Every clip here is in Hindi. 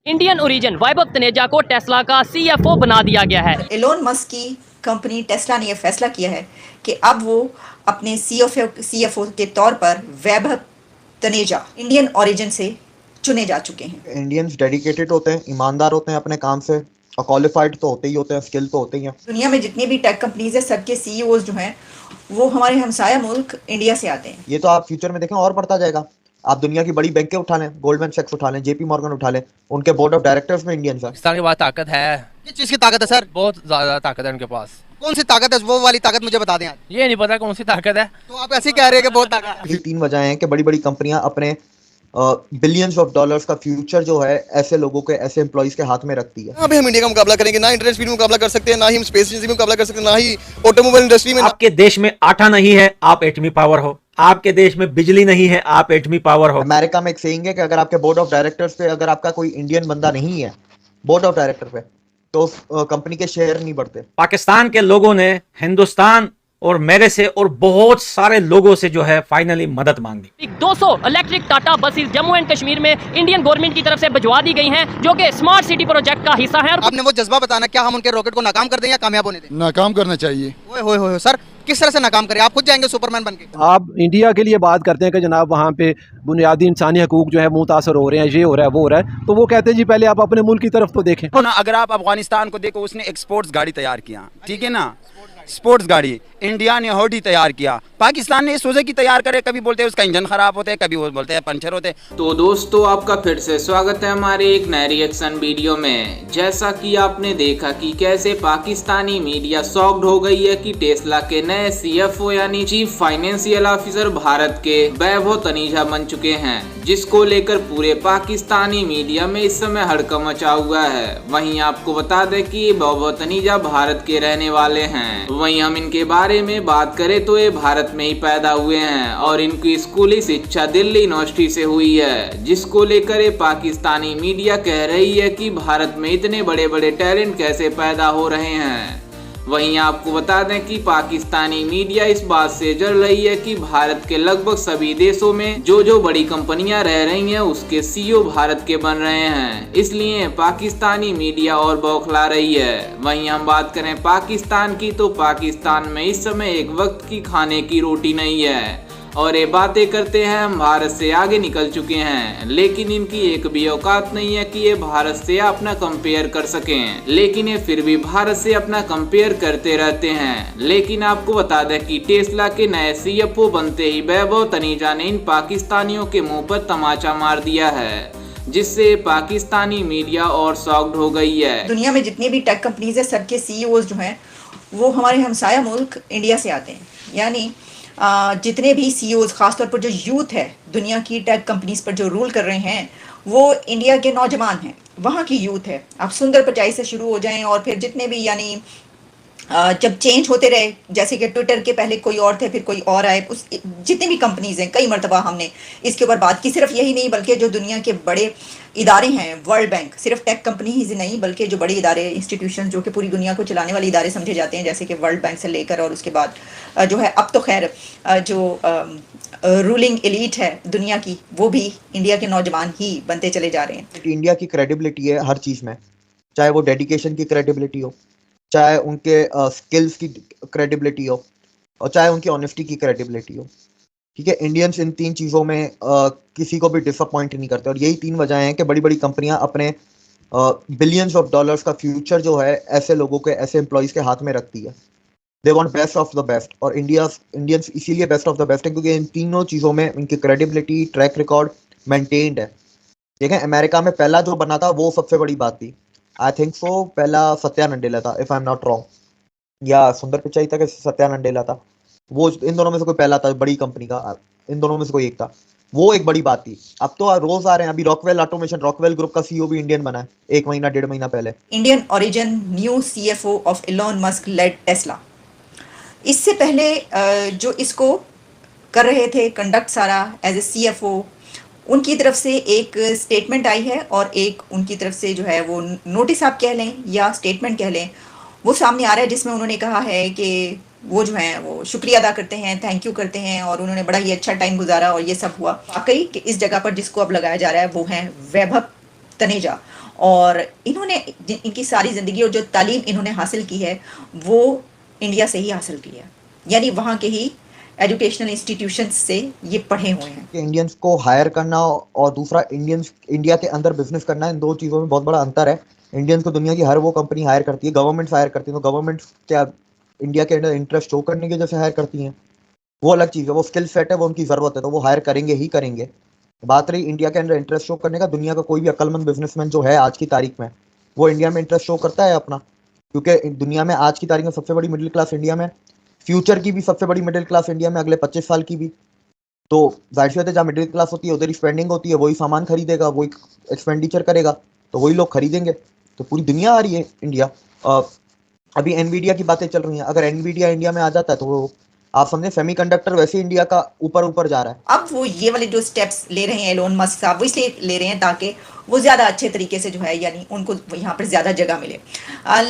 इंडियन ओरिजिन वैभव तनेजा को टेस्ला का सीएफओ बना दिया गया है। एलोन मस्क की कंपनी टेस्ला ने यह फैसला किया है कि अब वो अपने सीएफओ के तौर पर वैभव तनेजा इंडियन ओरिजिन से चुने जा चुके हैं। इंडियंस डेडिकेटेड होते हैं, ईमानदार होते हैं अपने काम से, और क्वालिफाइड तो होते ही होते हैं, स्किल तो होते ही हैं। दुनिया में जितनी भी टेक कंपनीज है सबके सीईओज जो हैं वो हमारे हमसाया मुल्क इंडिया से आते हैं। ये तो आप फ्यूचर में देखें और बढ़ता जाएगा। आप दुनिया की बड़ी बैंकें उठा लें, गोल्डमैन सैक्स उठा लें, जेपी मॉर्गन उठा लें, उनके बोर्ड ऑफ डायरेक्टर्स में इंडियंस हैं। पाकिस्तान के पास ताकत है। किस चीज की ताकत है सर? बहुत ज्यादा ताकत है उनके पास। कौन सी ताकत है? वो वाली ताकत मुझे बता दें आप। ये नहीं पता कौन सी ताकत है। तो आप ऐसे ही कह रहे हैं कि बहुत ताकत है। इसी 3 वजह हैं कि बड़ी बड़ी कंपनियां अपने बिलियंस ऑफ डॉलर्स का फ्यूचर जो है ऐसे लोगों के, ऐसे एम्प्लॉइज के हाथ में रखती है। अभी हम इंडिया का मुकाबला करेंगे ना, इंटरनेट स्पीड में मुकाबला कर सकते हैं, ना ही हम स्पेस एजेंसी में मुकाबला कर सकते हैं, ना ही ऑटोमोबाइल इंडस्ट्री में। आपके देश में आटा नहीं है, आप एटमी पावर हो। आपके देश में बिजली नहीं है, आप एटमी पावर हो। अमेरिका में एक सेइंग है कि अगर आपके बोर्ड ऑफ डायरेक्टर्स पे अगर आपका कोई इंडियन बंदा नहीं है बोर्ड ऑफ डायरेक्टर पे, तो उस कंपनी के शेयर नहीं बढ़ते। पाकिस्तान के लोगों ने हिंदुस्तान और मेरे से और बहुत सारे लोगों से जो है फाइनली मदद मांगी। 200 electric Tata buses Jammu and Kashmir में इंडियन गवर्नमेंट की तरफ से भिजवा दी गई हैं, जो कि स्मार्ट सिटी प्रोजेक्ट का हिस्सा है। आपने वो जज्बा बताना, क्या हम उनके रॉकेट को नाकाम कर दें या कामयाब होने दें? नाकाम करना चाहिए। ओए होए होए सर, किस तरह से नाकाम करें? आप खुद जाएंगे सुपरमैन बन के? आप इंडिया के लिए बात करते हैं कि जनाब वहाँ पे बुनियादी इंसानी हकूक जो है मुतासर हो रहे हैं, ये हो रहा है, वो हो रहा है, तो वो कहते हैं जी पहले आप अपने मुल्क की तरफ तो देखें ना। अगर आप अफगानिस्तान को देखो, उसने एक स्पोर्ट्स गाड़ी तैयार किया, ठीक है ना, स्पोर्ट्स गाड़ी। इंडिया ने हॉडी तैयार किया, पाकिस्तान ने सुजुकी तैयार करे। कभी बोलते हैं उसका इंजन खराब होता है, कभी वो बोलते हैं पंचर होते हैं। तो दोस्तों, आपका फिर से स्वागत है हमारे एक नए रिएक्शन वीडियो में। जैसा कि आपने देखा कि कैसे पाकिस्तानी मीडिया शॉक्ड हो गई है कि टेस्ला के नए सीएफओ यानी चीफ फाइनेंशियल ऑफिसर भारत के वैभव तनेजा बन चुके हैं, जिसको लेकर पूरे पाकिस्तानी मीडिया में इस समय हड़कंप मचा हुआ है। वहीं आपको बता दें कि वैभव तनेजा भारत के रहने वाले हैं। वहीं हम इनके बारे में बात करें तो ये भारत में ही पैदा हुए हैं और इनकी स्कूली शिक्षा दिल्ली यूनिवर्सिटी से हुई है, जिसको लेकर ये पाकिस्तानी मीडिया कह रही है कि भारत में इतने बड़े बड़े टैलेंट कैसे पैदा हो रहे हैं। वहीं आपको बता दें कि पाकिस्तानी मीडिया इस बात से जल रही है कि भारत के लगभग सभी देशों में जो बड़ी कंपनियां रह रही हैं उसके सीईओ भारत के बन रहे हैं, इसलिए पाकिस्तानी मीडिया और बौखला रही है। वहीं हम बात करें पाकिस्तान की, तो पाकिस्तान में इस समय एक वक्त की खाने की रोटी नहीं है और ये बातें करते हैं हम भारत से आगे निकल चुके हैं, लेकिन इनकी एक भी औकात नहीं है कि ये भारत से अपना कंपेयर कर सकें, लेकिन ये फिर भी भारत से अपना कंपेयर करते रहते हैं। लेकिन आपको बता दें कि टेस्ला के नए सीएफओ बनते ही वैभव तनेजा ने इन पाकिस्तानियों के मुंह पर तमाचा मार दिया है, जिससे पाकिस्तानी मीडिया और शॉक्ड हो गई है। दुनिया में जितनी भी टेक कंपनीज है सबके सीईओज जो हैं वो हमारे हमसाया मुल्क इंडिया से आते हैं। यानी जितने भी सीईओज, खासतौर पर जो यूथ है दुनिया की टेक कंपनीज पर जो रूल कर रहे हैं, वो इंडिया के नौजवान हैं, वहाँ की यूथ है। आप सुंदर पिचाई से शुरू हो जाएं और फिर जितने भी यानी जब चेंज होते रहे, जैसे कि ट्विटर के पहले कोई और थे फिर कोई और आए, उस जितनी भी कंपनीज हैं, कई मरतबा हमने इसके ऊपर बात की। सिर्फ यही नहीं बल्कि जो दुनिया के बड़े इदारे हैं, वर्ल्ड बैंक, सिर्फ टेक कंपनी ही नहीं बल्कि जो बड़े इदारे, इंस्टीट्यूशन जो कि पूरी दुनिया को चलाने वाले इदारे समझे जाते हैं, जैसे कि वर्ल्ड बैंक से लेकर और उसके बाद जो है अब तो खैर जो रूलिंग एलीट है दुनिया की, वो भी इंडिया के नौजवान ही बनते चले जा रहे हैं। इंडिया की क्रेडिबिलिटी है हर चीज़ में, चाहे वो डेडिकेशन की क्रेडिबिलिटी हो, चाहे उनके स्किल्स की क्रेडिबिलिटी हो, और चाहे उनकी ऑनेस्टी की क्रेडिबिलिटी हो। ठीक है, इंडियंस इन 3 चीज़ों में किसी को भी डिसअपॉइंट नहीं करते, और यही 3 वजह हैं कि बड़ी बड़ी कंपनियां अपने बिलियंस ऑफ डॉलर्स का फ्यूचर जो है ऐसे लोगों के, ऐसे एम्प्लॉयज़ के हाथ में रखती है। They want best of the best, और इंडियंस इसीलिए बेस्ट ऑफ द बेस्ट है क्योंकि इन तीनों चीज़ों में इनकी क्रेडिबिलिटी, ट्रैक रिकॉर्ड मेंटेन्ड है। देखें, अमेरिका में पहला जो बना था वो सबसे बड़ी बात थी। आई थिंक सो पहला सत्या नडेला था, if I am not wrong, या सुंदर पिचाई था कि सत्या नडेला था, वो इन दोनों में से कोई पहला था बड़ी कंपनी का, इन दोनों में से कोई एक था। वो एक बड़ी बात थी। अब तो रोज आ रहे हैं, अभी रॉकवेल ऑटोमेशन, रॉकवेल ग्रुप का सीईओ भी इंडियन बना है 1 महीना 1.5 महीना पहले। Indian origin new CFO of Elon Musk led Tesla. इससे पहले जो इसको कर रहे थे कंडक्ट सारा एज ए सीएफओ, उनकी तरफ से एक स्टेटमेंट आई है और एक उनकी तरफ से जो है वो नोटिस आप कह लें या स्टेटमेंट कह लें, वो सामने आ रहा है, जिसमें उन्होंने कहा है कि वो जो है वो शुक्रिया अदा करते हैं, थैंक यू करते हैं और उन्होंने बड़ा ही अच्छा टाइम गुजारा और ये सब हुआ। वाकई कि इस जगह पर जिसको अब लगाया जा रहा है वो है वैभव तनेजा, और इन्होंने इनकी सारी ज़िंदगी और जो तालीम इन्होंने हासिल की है वो इंडिया से ही हासिल की है, यानी वहाँ के ही एजुकेशनल इंस्टीट्यूशंस से ये पढ़े हुए हैं। कि इंडियंस को हायर करना और दूसरा इंडिया के अंदर बिजनेस करना, इन दो चीज़ों में बहुत बड़ा अंतर है। इंडियंस को दुनिया की हर वो कंपनी हायर करती है, गवर्नमेंट हायर करती है, तो गवर्नमेंट क्या इंडिया के अंदर इंटरेस्ट शो करने की वजह से हायर करती हैं, वो अलग चीज़ है, वो स्किल सेट है, वो उनकी ज़रूरत है, तो वो हायर करेंगे ही करेंगे। बात रही इंडिया के अंदर इंटरेस्ट शो करने का, दुनिया का कोई भी अक्लमंद बिजनेसमैन जो है आज की तारीख में, वो इंडिया में इंटरेस्ट शो करता है अपना, क्योंकि दुनिया में आज की तारीख में सबसे बड़ी मिडिल क्लास इंडिया में, फ्यूचर की भी सबसे बड़ी मिडिल क्लास इंडिया में, अगले 25 साल की भी। तो जाहिर सी बात है, जहाँ मिडिल क्लास होती है उधर ही स्पेंडिंग होती है, वही सामान खरीदेगा, वही एक्सपेंडिचर करेगा, तो वही लोग खरीदेंगे। तो पूरी दुनिया आ रही है इंडिया। अभी एनवीडिया की बातें चल रही हैं, अगर एनवीडिया इंडिया में आ जाता है तो आप समझे सेमीकंडक्टर वैसे इंडिया का ऊपर जा रहा है। अब वो ये वाले जो स्टेप्स ले रहे हैं एलोन मस्क साहब, वो इसलिए ले रहे हैं ताकि वो ज़्यादा अच्छे तरीके से जो है, यानी उनको यहाँ पर ज़्यादा जगह मिले।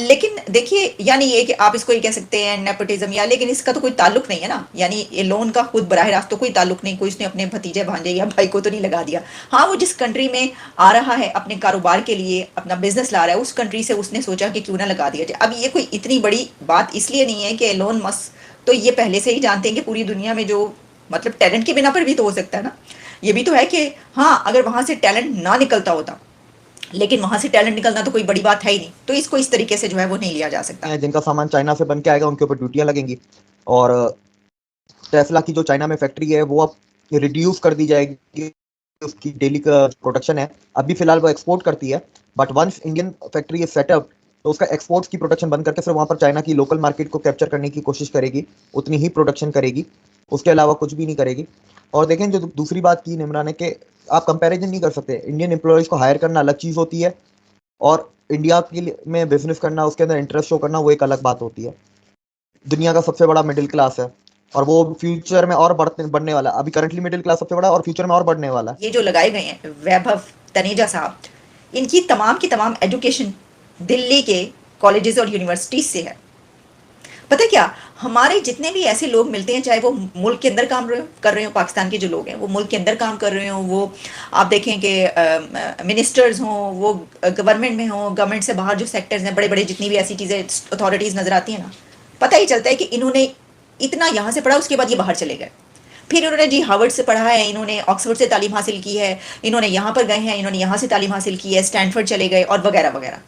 लेकिन देखिए, यानी ये कि आप इसको ये कह सकते हैं नेपोटिज्म, या लेकिन इसका तो कोई ताल्लुक नहीं है ना, यानी एलोन का खुद बराह रास्त तो कोई ताल्लुक नहीं, कोई उसने अपने भतीजे भांजे या भाई को तो नहीं लगा दिया। हाँ, वो जिस कंट्री में आ रहा है अपने कारोबार के लिए, अपना बिजनेस ला रहा है, उस कंट्री से उसने सोचा कि क्यों ना लगा दिया जाए। अब ये कोई इतनी बड़ी बात इसलिए नहीं है कि एलोन मस्क तो ये पहले से ही जानते हैं कि पूरी दुनिया में जो मतलब टैलेंट के बिना पर भी तो हो सकता है ना। ये भी तो है कि हाँ, अगर वहाँ से टैलेंट ना निकलता होता, लेकिन वहाँ से टैलेंट निकलना तो कोई बड़ी बात है ही नहीं, तो इसको इस तरीके से जो है वो नहीं लिया जा सकता। जिनका सामान चाइना से बन के आएगा उनके ऊपर ड्यूटियाँ लगेंगी, और टेस्ला की जो चाइना में फैक्ट्री है वो अब रिड्यूस कर दी जाएगी, उसकी डेली का प्रोडक्शन है। अभी फिलहाल वो एक्सपोर्ट करती है, but once Indian factory is setup तो उसका एक्सपोर्ट्स की प्रोडक्शन बंद करके फिर वहाँ पर चाइना की लोकल मार्केट को कैप्चर करने की कोशिश करेगी, उतनी ही प्रोडक्शन करेगी, उसके अलावा कुछ भी नहीं करेगी। और देखें, जो दूसरी बात की निमरान है कि आप कंपैरिजन नहीं कर सकते, इंडियन एम्प्लॉयज़ को हायर करना अलग चीज़ होती है और इंडिया के में बिजनेस करना, उसके अंदर इंटरेस्ट शो करना, वो एक अलग बात होती है। दुनिया का सबसे बड़ा मिडिल क्लास है और वो फ्यूचर में और बढ़ने वाला है। अभी करंटली मिडिल क्लास सबसे बड़ा है और फ्यूचर में और बढ़ने वाला है। ये जो लगाए गए हैं वैभव तनेजा साहब, इनकी तमाम की तमाम एजुकेशन दिल्ली के कॉलेजेस और यूनिवर्सिटीज से है। पता है क्या, हमारे जितने भी ऐसे लोग मिलते हैं, चाहे वो मुल्क के अंदर काम कर रहे हो, पाकिस्तान के जो लोग हैं वो मुल्क के अंदर काम कर रहे हो, वो आप देखें कि मिनिस्टर्स हों, वो गवर्नमेंट में हों, गवर्नमेंट से बाहर जो सेक्टर्स हैं, बड़े बड़े जितनी भी ऐसी चीज़ें अथॉरिटीज़ नज़र आती हैं ना, पता ही चलता है कि इन्होंने इतना यहाँ से पढ़ा, उसके बाद ये बाहर चले गए, फिर इन्होंने जी हार्वर्ड से पढ़ा है, इन्होंने ऑक्सफोर्ड से तालीम हासिल की है, इन्होंने यहाँ पर गए हैं, इन्होंने यहाँ से तालीम हासिल की है, स्टैनफोर्ड चले गए और वगैरह वगैरह।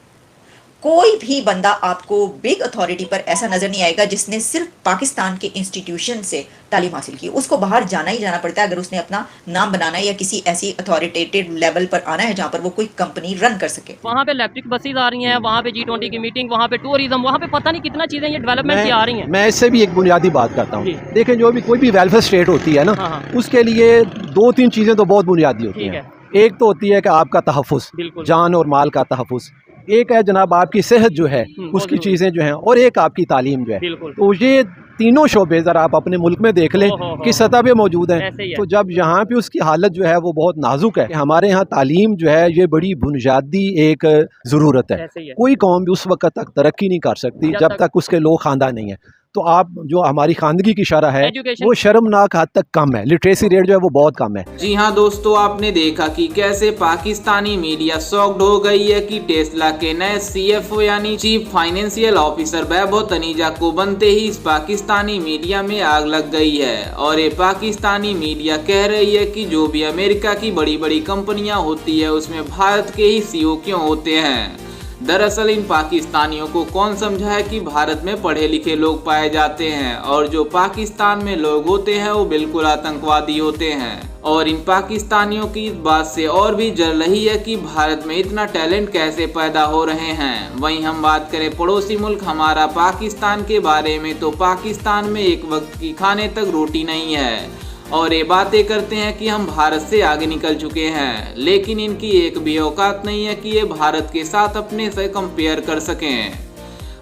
कोई भी बंदा आपको बिग अथॉरिटी पर ऐसा नजर नहीं आएगा जिसने सिर्फ पाकिस्तान के इंस्टीट्यूशन से तालीम हासिल की। उसको बाहर जाना ही जाना पड़ता है अगर उसने अपना नाम बनाना है या किसी ऐसी अथॉरिटेटिव लेवल पर आना है जहाँ पर वो कोई कंपनी रन कर सके। वहाँ पे इलेक्ट्रिक बसेज आ रही हैं, वहाँ पे G20 की मीटिंग, वहाँ पे टूरिज्म, वहाँ पे पता नहीं कितना चीजें ये डेवलपमेंट की आ रही हैं। मैं इससे भी एक बुनियादी बात करता हूँ। देखें, जो भी कोई भी वेलफेयर स्टेट होती है ना, उसके लिए 2-3 चीज़ें तो बहुत बुनियादी होती हैं। एक तो होती है कि आपका तहफ़्फ़ुज़, जान और माल का तहफ़्फ़ुज़, एक है जनाब आपकी सेहत जो है उसकी चीज़ें जो हैं, और एक आपकी तालीम जो है। तो ये तीनों शोबे ज़रा आप अपने मुल्क में देख लें कि सतह पे मौजूद हैं। तो जब यहाँ पे उसकी हालत जो है वो बहुत नाजुक है। हमारे यहाँ तालीम जो है ये बड़ी बुनियादी एक ज़रूरत है। कोई कौम भी उस वक्त तक तरक्की नहीं कर सकती जब तक उसके लोग खानदान नहीं है। तो आप जो हमारी खानदगी की शरह है वो शर्मनाक हद तक कम है, लिटरेसी रेट जो है वो बहुत कम है। जी हाँ दोस्तों, आपने देखा कि कैसे पाकिस्तानी मीडिया शॉक्ड हो गई है कि टेस्ला के नए CFO यानी चीफ फाइनेंशियल ऑफिसर वैभव तनेजा को बनते ही इस पाकिस्तानी मीडिया में आग लग गई है। और ये पाकिस्तानी मीडिया कह रही है कि जो भी अमेरिका की बड़ी बड़ी कंपनियां होती है उसमें भारत के ही CEO क्यों होते हैं। दरअसल इन पाकिस्तानियों को कौन समझाए कि भारत में पढ़े लिखे लोग पाए जाते हैं और जो पाकिस्तान में लोग होते हैं वो बिल्कुल आतंकवादी होते हैं। और इन पाकिस्तानियों की इस बात से और भी जल रही है कि भारत में इतना टैलेंट कैसे पैदा हो रहे हैं। वहीं हम बात करें पड़ोसी मुल्क हमारा पाकिस्तान के बारे में, तो पाकिस्तान में एक वक्त की खाने तक रोटी नहीं है और ये बातें करते हैं कि हम भारत से आगे निकल चुके हैं, लेकिन इनकी एक भी औकात नहीं है कि ये भारत के साथ अपने से कंपेयर कर सकें।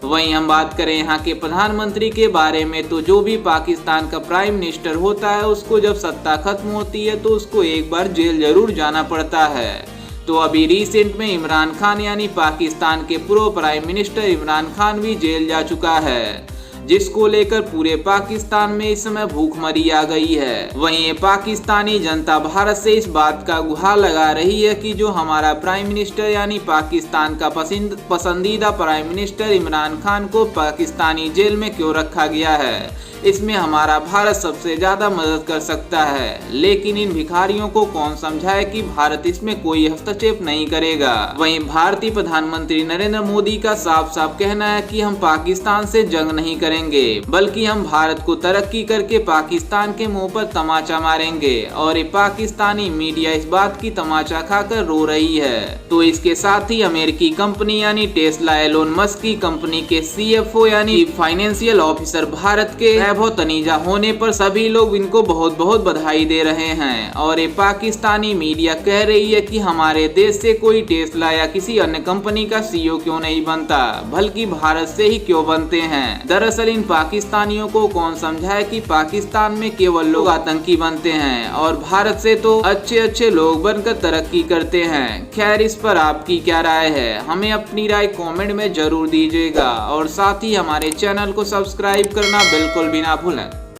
वहीं हम बात करें यहाँ के प्रधानमंत्री के बारे में, तो जो भी पाकिस्तान का प्राइम मिनिस्टर होता है उसको जब सत्ता खत्म होती है तो उसको एक बार जेल जरूर जाना पड़ता है। तो अभी रिसेंट में इमरान खान यानी पाकिस्तान के पूर्व प्राइम मिनिस्टर इमरान खान भी जेल जा चुका है। जिसको लेकर पूरे पाकिस्तान में इस समय भूखमरी आ गई है। वहीं पाकिस्तानी जनता भारत से इस बात का गुहार लगा रही है कि जो हमारा प्राइम मिनिस्टर यानी पाकिस्तान का पसंदीदा प्राइम मिनिस्टर इमरान खान को पाकिस्तानी जेल में क्यों रखा गया है, इसमें हमारा भारत सबसे ज्यादा मदद कर सकता है। लेकिन इन भिखारियों को कौन समझाए कि भारत इसमें कोई हस्तक्षेप नहीं करेगा। वहीं भारतीय प्रधानमंत्री नरेंद्र मोदी का साफ साफ कहना है कि हम पाकिस्तान से जंग नहीं करेंगे, बल्कि हम भारत को तरक्की करके पाकिस्तान के मुंह पर तमाचा मारेंगे। और ये पाकिस्तानी मीडिया इस बात की तमाचा खाकर रो रही है। तो इसके साथ ही अमेरिकी कंपनी यानी टेस्ला एलोन मस्क की कंपनी के CFO यानी फाइनेंशियल ऑफिसर भारत के वैभव तनेजा होने पर सभी लोग इनको बहुत बहुत बधाई दे रहे हैं। और ये पाकिस्तानी मीडिया कह रही है कि हमारे देश से कोई टेस्ला या किसी अन्य कंपनी का CEO क्यों नहीं बनता, बल्कि भारत से ही क्यों बनते हैं। दरअसल इन पाकिस्तानियों को कौन समझाए कि पाकिस्तान में केवल लोग आतंकी बनते हैं और भारत से तो अच्छे अच्छे लोग बनकर तरक्की करते हैं। खैर, इस पर आपकी क्या राय है, हमें अपनी राय कमेंट में जरूर दीजिएगा और साथ ही हमारे चैनल को सब्सक्राइब करना बिल्कुल भी ना भूलें।